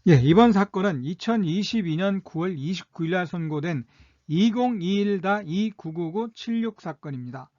예, 이번 사건은 2022년 9월 29일 날 선고된 2021-299976 사건입니다.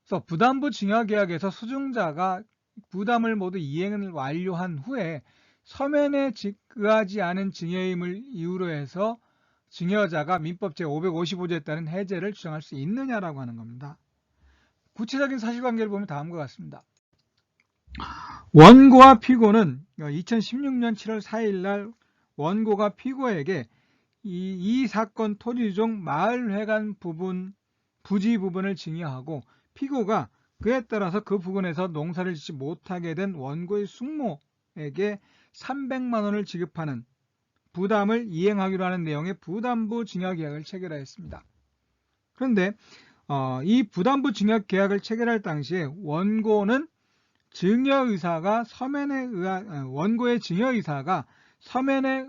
그래서 부담부 증여계약에서 수증자가 부담을 모두 이행을 완료한 후에 서면에 의하지 않은 증여임을 이유로 해서 증여자가 민법 제555조에 따른 해제를 주장할 수 있느냐라고 하는 겁니다. 구체적인 사실관계를 보면 다음과 같습니다. 원고와 피고는 2016년 7월 4일 날 원고가 피고에게 이 사건 토지종 마을회관 부분 부지 부분을 증여하고 피고가 그에 따라서 그 부근에서 농사를 짓지 못하게 된 원고의 숙모에게 300만 원을 지급하는 부담을 이행하기로 하는 내용의 부담부 증여계약을 체결하였습니다. 그런데 이 부담부 증여계약을 체결할 당시에 원고의 증여의사가 서면에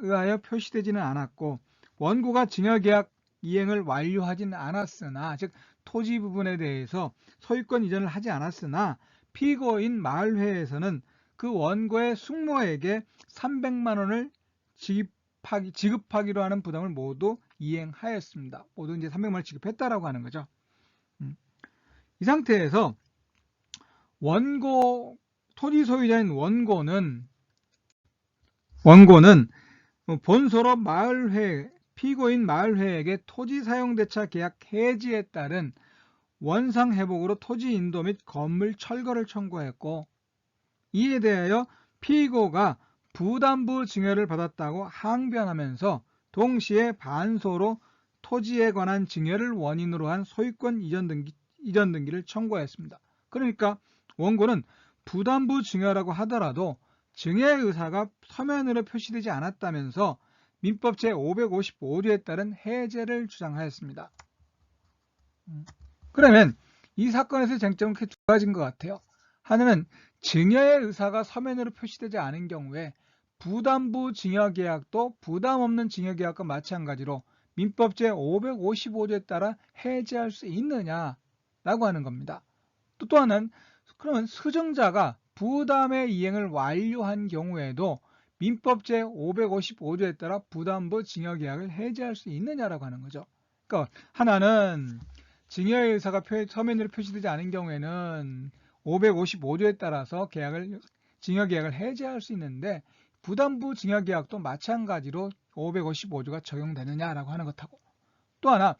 의하여 표시되지는 않았고 원고가 증여계약 이행을 완료하지는 않았으나 즉 토지 부분에 대해서 소유권 이전을 하지 않았으나 피고인 마을회에서는 그 원고의 숙모에게 300만 원을 지급하기로 하는 부담을 모두 이행하였습니다. 모두 이제 300만 원을 지급했다라고 하는 거죠. 이 상태에서 토지 소유자인 원고는 본소로 피고인 마을회에게 토지 사용대차 계약 해지에 따른 원상회복으로 토지 인도 및 건물 철거를 청구했고 이에 대하여 피고가 부담부 증여를 받았다고 항변하면서 동시에 반소로 토지에 관한 증여를 원인으로 한 소유권 이전 등기를 청구하였습니다. 그러니까 원고는 부담부 증여라고 하더라도 증여의 의사가 서면으로 표시되지 않았다면서 민법 제555조에 따른 해제를 주장하였습니다. 그러면 이 사건에서의 쟁점은 크게 두 가지인 것 같아요. 하나는 증여의 의사가 서면으로 표시되지 않은 경우에 부담부 증여계약도 부담 없는 증여계약과 마찬가지로 민법 제555조에 따라 해제할 수 있느냐라고 하는 겁니다. 또 하나는 그러면 수증자가 부담의 이행을 완료한 경우에도 민법 제555조에 따라 부담부 증여계약을 해제할 수 있느냐라고 하는 거죠. 그러니까 하나는 증여의 의사가 서면으로 표시되지 않은 경우에는 555조에 따라서 증여계약을 해제할 수 있는데 부담부 증여계약도 마찬가지로 555조가 적용되느냐라고 하는 것하고 또 하나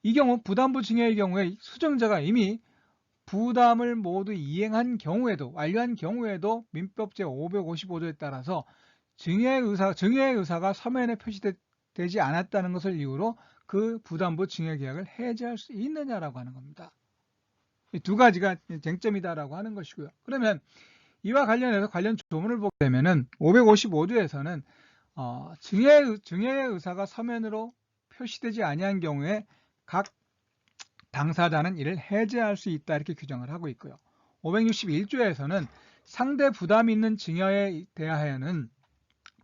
이 경우 부담부 증여의 경우에 수증자가 이미 부담을 모두 이행한 경우에도 완료한 경우에도 민법 제555조에 따라서 증여의 의사가 서면에 표시되지 않았다는 것을 이유로 그 부담부 증여계약을 해제할 수 있느냐라고 하는 겁니다. 이 두 가지가 쟁점이다라고 하는 것이고요. 그러면 이와 관련해서 관련 조문을 보게 되면은 555조에서는 증여의 의사가 서면으로 표시되지 아니한 경우에 각 당사자는 이를 해제할 수 있다 이렇게 규정을 하고 있고요. 561조에서는 상대 부담이 있는 증여에 대하여는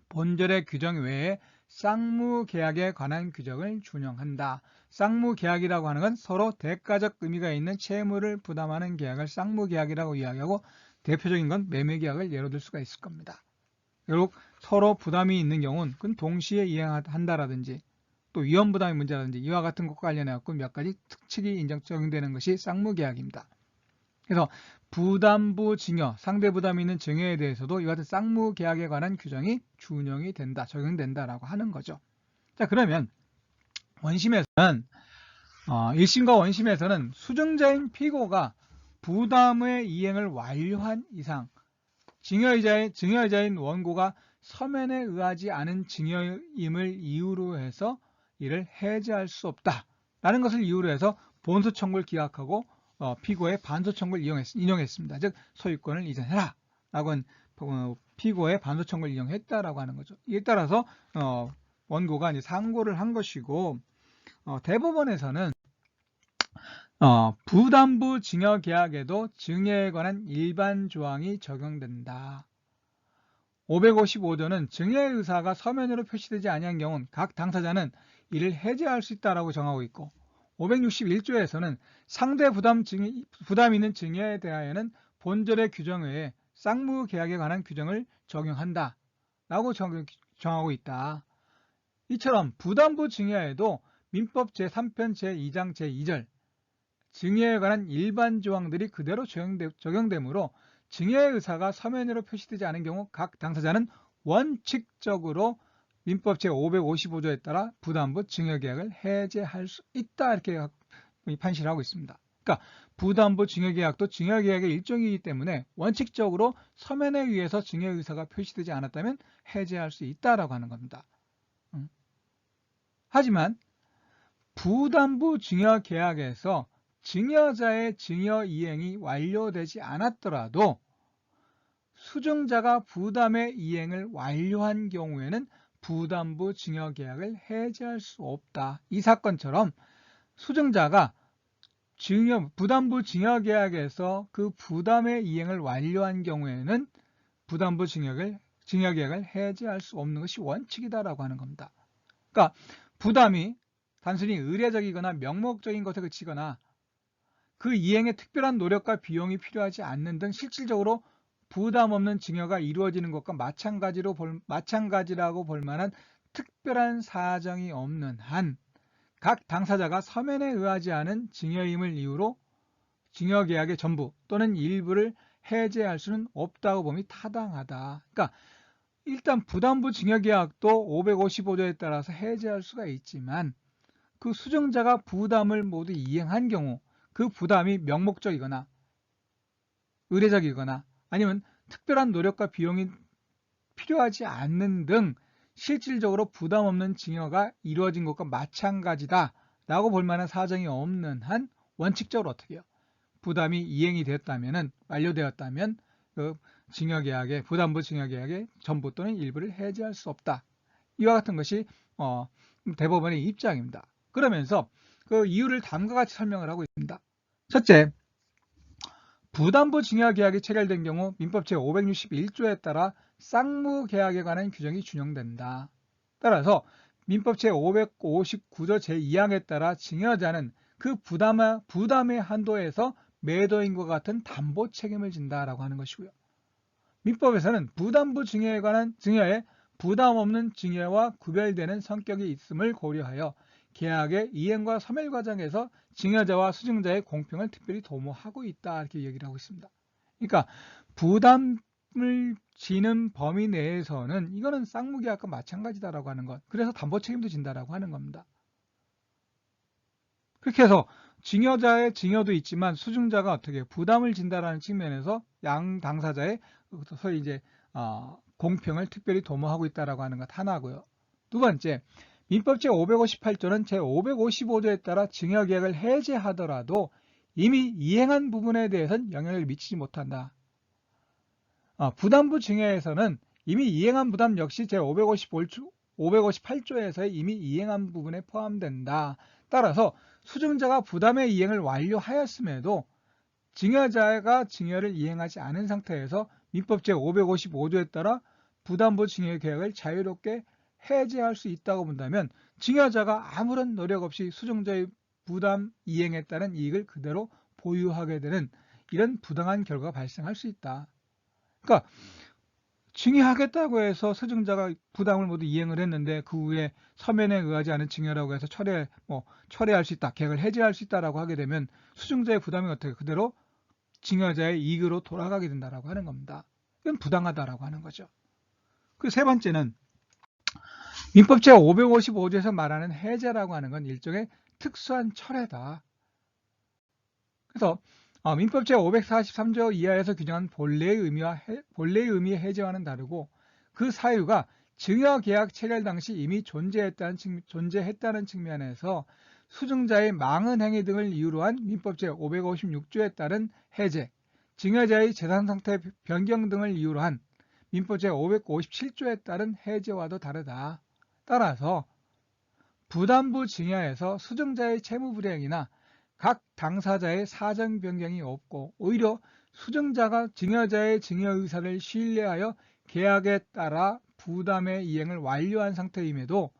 본절의 규정 외에 쌍무계약에 관한 규정을 준용한다. 쌍무계약이라고 하는 건 서로 대가적 의미가 있는 채무를 부담하는 계약을 쌍무계약이라고 이야기하고 대표적인 건 매매계약을 예로 들 수가 있을 겁니다. 결국 서로 부담이 있는 경우는 그건 동시에 이행한다라든지 또 위험부담의 문제라든지 이와 같은 것과 관련해서 몇 가지 특칙이 적용되는 것이 쌍무계약입니다. 그래서 부담부 증여, 상대 부담이 있는 증여에 대해서도 이와 같은 쌍무계약에 관한 규정이 준용이 된다, 적용된다라고 하는 거죠. 자, 그러면 원심에서는 1심과 원심에서는 수증자인 피고가 부담의 이행을 완료한 이상 증여의자인 원고가 서면에 의하지 않은 증여임을 이유로 해서 이를 해제할 수 없다라는 것을 이유로 해서 본소 청구를 기각하고 피고의 반소 청구를 인용했습니다. 즉 소유권을 이전해라 라고 한 피고의 반소 청구를 인용했다라고 하는 거죠. 이에 따라서 원고가 이제 상고를 한 것이고 대법원에서는 부담부 증여 계약에도 증여에 관한 일반 조항이 적용된다. 555조는 증여의 의사가 서면으로 표시되지 아니한 경우는 각 당사자는 이를 해제할 수 있다라고 정하고 있고 561조에서는 상대 부담 있는 증여에 대하여는 본절의 규정 외에 쌍무계약에 관한 규정을 적용한다 라고 정하고 있다. 이처럼 부담부 증여에도 민법 제3편 제2장 제2절 증여에 관한 일반 조항들이 그대로 적용되므로 증여의 의사가 서면으로 표시되지 않은 경우 각 당사자는 원칙적으로 민법 제555조에 따라 부담부 증여계약을 해제할 수 있다. 이렇게 판시를 하고 있습니다. 그러니까 부담부 증여계약도 증여계약의 일종이기 때문에 원칙적으로 서면에 의해서 증여의 의사가 표시되지 않았다면 해제할 수 있다라고 하는 겁니다. 하지만 부담부 증여계약에서 증여자의 증여 이행이 완료되지 않았더라도 수증자가 부담의 이행을 완료한 경우에는 부담부 증여계약을 해제할 수 없다. 이 사건처럼 수증자가 부담부 증여계약에서 그 부담의 이행을 완료한 경우에는 부담부 증여계약을 해제할 수 없는 것이 원칙이다라고 하는 겁니다. 그러니까 부담이 단순히 의례적이거나 명목적인 것에 그치거나 그 이행에 특별한 노력과 비용이 필요하지 않는 등 실질적으로 부담 없는 증여가 이루어지는 것과 마찬가지라고 볼 만한 특별한 사정이 없는 한 각 당사자가 서면에 의하지 않은 증여임을 이유로 증여계약의 전부 또는 일부를 해제할 수는 없다고 봄이 타당하다. 그러니까 일단 부담부 증여계약도 555조에 따라서 해제할 수가 있지만 그 수증자가 부담을 모두 이행한 경우 그 부담이 명목적이거나 의례적이거나 아니면 특별한 노력과 비용이 필요하지 않는 등 실질적으로 부담 없는 증여가 이루어진 것과 마찬가지다 라고 볼 만한 사정이 없는 한 원칙적으로 어떻게 해요? 부담이 이행이 되었다면 완료되었다면 그 증여계약의 부담부 증여계약의 전부 또는 일부를 해제할 수 없다. 이와 같은 것이 대법원의 입장입니다. 그러면서 그 이유를 다음과 같이 설명을 하고 있습니다. 첫째, 부담부 증여계약이 체결된 경우 민법 제561조에 따라 쌍무계약에 관한 규정이 준용된다. 따라서 민법 제559조 제2항에 따라 증여자는 그 부담의 한도에서 매도인과 같은 담보 책임을 진다라고 하는 것이고요. 민법에서는 부담부 증여에 관한 증여에 부담 없는 증여와 구별되는 성격이 있음을 고려하여 계약의 이행과 소멸 과정에서 증여자와 수증자의 공평을 특별히 도모하고 있다 이렇게 얘기를 하고 있습니다. 그러니까 부담을 지는 범위 내에서는 이거는 쌍무계약과 마찬가지다라고 하는 것. 그래서 담보 책임도 진다라고 하는 겁니다. 그렇게 해서 증여자의 증여도 있지만 수증자가 어떻게 부담을 진다라는 측면에서 양 당사자의 소위 이제 공평을 특별히 도모하고 있다라고 하는 것 하나고요. 두 번째, 민법 제558조는 제555조에 따라 증여계약을 해제하더라도 이미 이행한 부분에 대해서는 영향을 미치지 못한다. 부담부 증여에서는 이미 이행한 부담 역시 제558조에서의 이미 이행한 부분에 포함된다. 따라서 수증자가 부담의 이행을 완료하였음에도 증여자가 증여를 이행하지 않은 상태에서 민법 제555조에 따라 부담부 증여계약을 자유롭게 해제할 수 있다고 본다면 증여자가 아무런 노력 없이 수증자의 부담 이행에 따른 이익을 그대로 보유하게 되는 이런 부당한 결과가 발생할 수 있다. 그러니까 증여하겠다고 해서 수증자가 부담을 모두 이행을 했는데 그 후에 서면에 의하지 않은 증여라고 해서 철회할 수 있다, 계약을 해제할 수 있다라고 하게 되면 수증자의 부담이 어떻게 그대로 증여자의 이익으로 돌아가게 된다라고 하는 겁니다. 이건 부당하다라고 하는 거죠. 그 세 번째는 민법 제555조에서 말하는 해제라고 하는 건 일종의 특수한 철회다. 그래서 민법 제543조 이하에서 규정한 본래의 의미의 해제와는 다르고 그 사유가 증여계약 체결 당시 이미 존재했다는 측면에서 수증자의 망은 행위 등을 이유로 한 민법 제556조에 따른 해제, 증여자의 재산 상태 변경 등을 이유로 한 민법 제557조에 따른 해제와도 다르다. 따라서 부담부 증여에서 수증자의 채무 불이행이나 각 당사자의 사정 변경이 없고 오히려 수증자가 증여자의 증여 의사를 신뢰하여 계약에 따라 부담의 이행을 완료한 상태임에도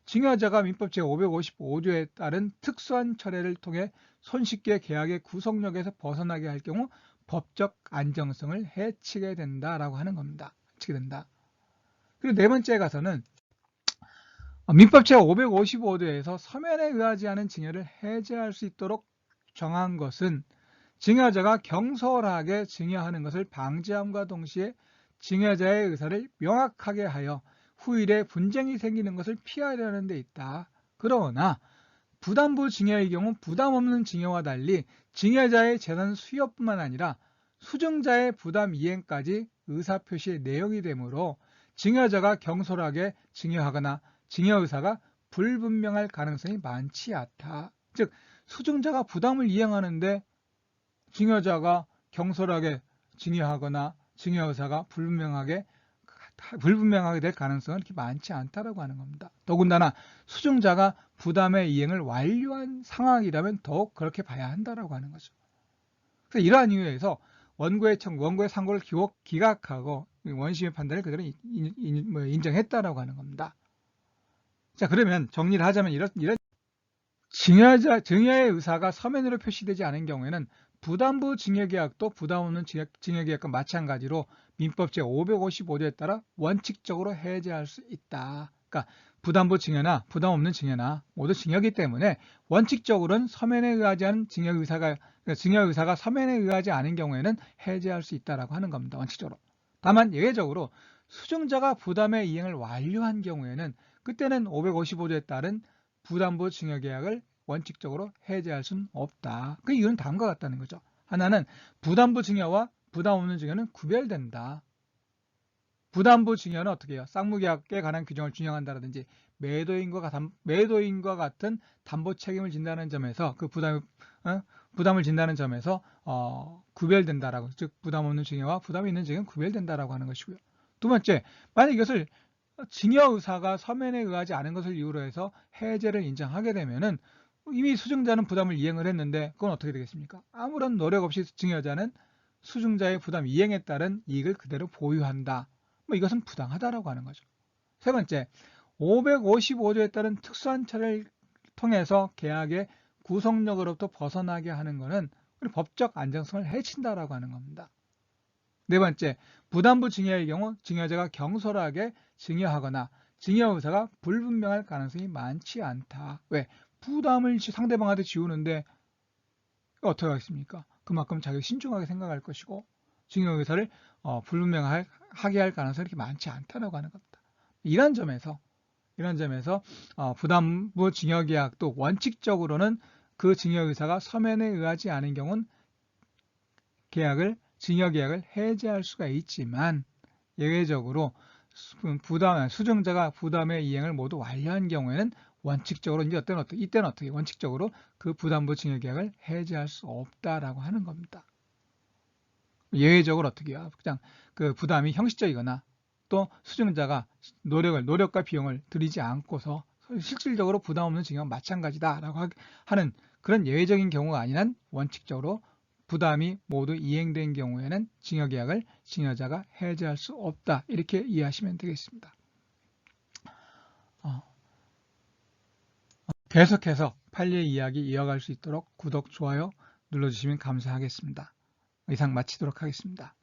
증여자가 민법 제555조에 따른 특수한 철회를 통해 손쉽게 계약의 구속력에서 벗어나게 할 경우 법적 안정성을 해치게 된다라고 하는 겁니다. 해치게 된다. 그리고 네 번째에 가서는 민법 제555조에서 서면에 의하지 않은 증여를 해제할 수 있도록 정한 것은 증여자가 경솔하게 증여하는 것을 방지함과 동시에 증여자의 의사를 명확하게 하여 후일에 분쟁이 생기는 것을 피하려는 데 있다. 그러나 부담부 증여의 경우 부담 없는 증여와 달리 증여자의 재산 수여뿐만 아니라 수증자의 부담 이행까지 의사표시의 내용이 되므로 증여자가 경솔하게 증여하거나 증여 의사가 불분명할 가능성이 많지 않다. 즉 수증자가 부담을 이행하는데 증여자가 경솔하게 증여하거나 증여 의사가 불분명하게 될 가능성은 그렇게 많지 않다라고 하는 겁니다. 더군다나 수증자가 부담의 이행을 완료한 상황이라면 더욱 그렇게 봐야 한다라고 하는 거죠. 그래서 이러한 이유에서 원고의 상고를 기각하고 원심의 판단을 그대로 인정했다라고 하는 겁니다. 자, 그러면 정리를 하자면 이런 증여의 의사가 서면으로 표시되지 않은 경우에는 부담부 증여계약도 부담 없는 증여계약과 마찬가지로 민법 제555조에 따라 원칙적으로 해제할 수 있다. 그러니까 부담부 증여나 부담 없는 증여나 모두 증여이기 때문에 원칙적으로는 서면에 의하지 않은 증여 의사가 서면에 의하지 않은 경우에는 해제할 수 있다라고 하는 겁니다. 원칙적으로. 다만 예외적으로 수증자가 부담의 이행을 완료한 경우에는 그때는 555조에 따른 부담부 증여계약을 원칙적으로 해제할 수는 없다. 그 이유는 다음과 같다는 거죠. 하나는 부담부 증여와 부담 없는 증여는 구별된다. 부담부 증여는 어떻게 해요? 쌍무계약에 관한 규정을 준용한다든지 매도인과 같은 담보 책임을 진다는 점에서 그 부담을 진다는 점에서 구별된다라고, 즉 부담 없는 증여와 부담 있는 증여는 구별된다라고 하는 것이고요. 두 번째, 만약 이것을 증여 의사가 서면에 의하지 않은 것을 이유로 해서 해제를 인정하게 되면은 이미 수증자는 부담을 이행을 했는데 그건 어떻게 되겠습니까? 아무런 노력 없이 증여자는 수증자의 부담 이행에 따른 이익을 그대로 보유한다. 이것은 부당하다라고 하는 거죠. 세 번째, 555조에 따른 특수한 처리를 통해서 계약의 구속력으로부터 벗어나게 하는 것은 우리 법적 안정성을 해친다라고 하는 겁니다. 네 번째, 부담부 증여의 경우 증여자가 경솔하게 증여하거나 증여 의사가 불분명할 가능성이 많지 않다. 왜? 부담을 상대방한테 지우는데 어떻게 하겠습니까? 그만큼 자기가 신중하게 생각할 것이고 증여 의사를 불분명하게 할 가능성이 그렇게 많지 않다라고 하는 겁니다. 이런 점에서 부담부 증여계약도 원칙적으로는 그 증여 의사가 서면에 의하지 않은 경우는 증여계약을 해제할 수가 있지만 예외적으로 수증자가 부담의 이행을 모두 완료한 경우에는 원칙적으로 이때는 어떻게 원칙적으로 그 부담부 증여계약을 해제할 수 없다라고 하는 겁니다. 예외적으로 어떻게 해요? 그냥 그 부담이 형식적이거나 또 수증자가 노력과 비용을 들이지 않고서 실질적으로 부담 없는 증여와 마찬가지다라고 하는 그런 예외적인 경우가 아닌 한 원칙적으로 부담이 모두 이행된 경우에는 증여계약을 증여자가 해제할 수 없다. 이렇게 이해하시면 되겠습니다. 계속해서 판례 이야기 이어갈 수 있도록 구독, 좋아요 눌러주시면 감사하겠습니다. 이상 마치도록 하겠습니다.